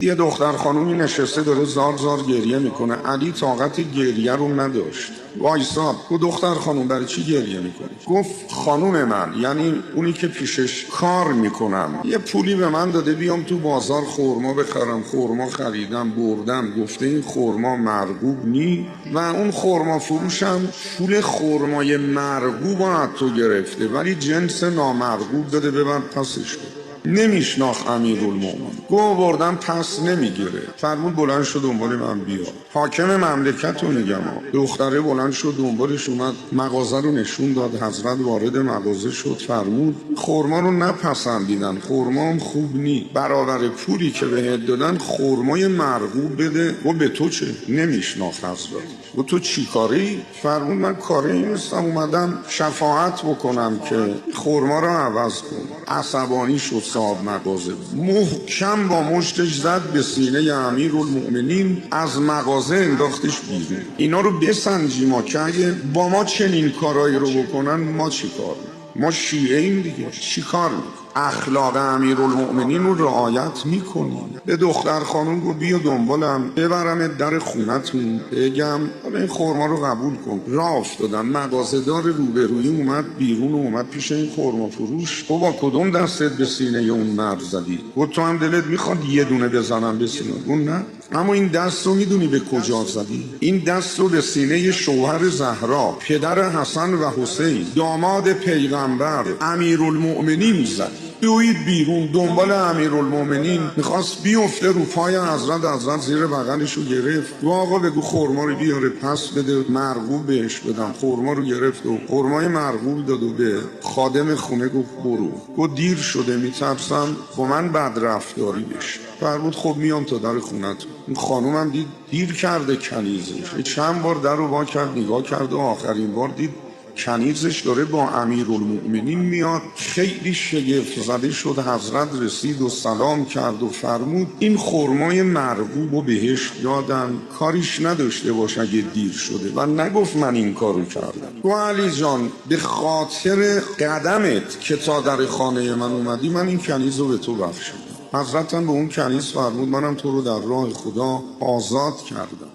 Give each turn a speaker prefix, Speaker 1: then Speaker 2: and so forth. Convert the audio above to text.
Speaker 1: یه دختر خانومی نشسته داره زار زار گریه میکنه. علی طاقت گریه رو نداشت، وایساد. گفت دختر خانوم برای چی گریه میکنی؟ گفت خانوم من، یعنی اونی که پیشش کار میکنم، یه پولی به من داده بیام تو بازار خورما بخرم. خورما خریدم بردم، گفته این خورما مرغوب نی و اون خورما فروشم پول خورمای مرغوب از تو گرفته ولی جنس نامرغوب داده، ببر پسش کن. نمیشناخت امیرالمومنین. گو بردم پس نمیگیره. فرمود بلند شد دنبال من بیا. حاکم مملکت رو میگم. دختره بلند شد دنبالش اومد، مغازه رو نشون داد. حضرت وارد مغازه شد، فرمود خورما رو نپسندیدن، خورما هم خوب نی، برابر پولی که بهت دادن خورمای مرغوب بده. و به تو چه؟ نمیشناخت حضرت. و تو چی کاری؟ فرمود من کاری نیستم، اومدم شفاعت بکنم که خورما رو عوض کن. عصبانی شد صاحب مغازه، محکم با مشتش زد به سینه امیرالمومنین، از مغازه انداختش بیرون. اینا رو بسنجی ما که اگه با ما چنین کارایی رو بکنن ما چی کار؟ ما شیعه ایم دیگه، چی کار میکنیم؟ اخلاق امیرالمومنین رو رعایت میکنیم. به دختر خانم گفت بیا دنبالم ببرم در خونتون بگم این خورما رو قبول کن. راه افتادم، مغازه دار روبرویی اومد بیرون و اومد پیش این خورما فروش. تو با کدوم دستت به سینه اون مرد زدی؟ گفت تو هم دلت میخواد یه دونه بزنم به سینه؟ گفت نه، اما این دست رو میدونی به کجا زدی؟ این دست رو به سینه شوهر زهرا، پدر حسن و حسین، داماد پیغمبر امیرالمومنین زدی. دوید بیرون دنبال امیرالمومنین، میخواست بیفته رو پای حضرت زیر بغلش رو گرفت. و آقا بگو خورما رو بیاره پس بده، مرغوب بهش بدم. خورما رو گرفت و خورمای مرغوب داد و به خادم خونه گفت برو. گفت دیر شده، میترسم با من بد رفتاری بشه. فرمود خب میام تا در خونتون. اون خانومم دید دیر کرده کنیزش، چند بار در رو وا کرد نگاه کرد و آخرین بار دید کنیزش داره با امیرالمومنین میاد. خیلی شگفت زده شد. حضرت رسید و سلام کرد و فرمود این خرمای مرغوب رو بهش دادن، کاریش نداشته باش اگه دیر شده. و نگفت من این کارو کردم. تو علی جان به خاطر قدمت که تا در خانه من اومدی من این کنیز رو به تو بخشیدم. حضرت به اون کنیز فرمود منم تو رو در راه خدا آزاد کردم.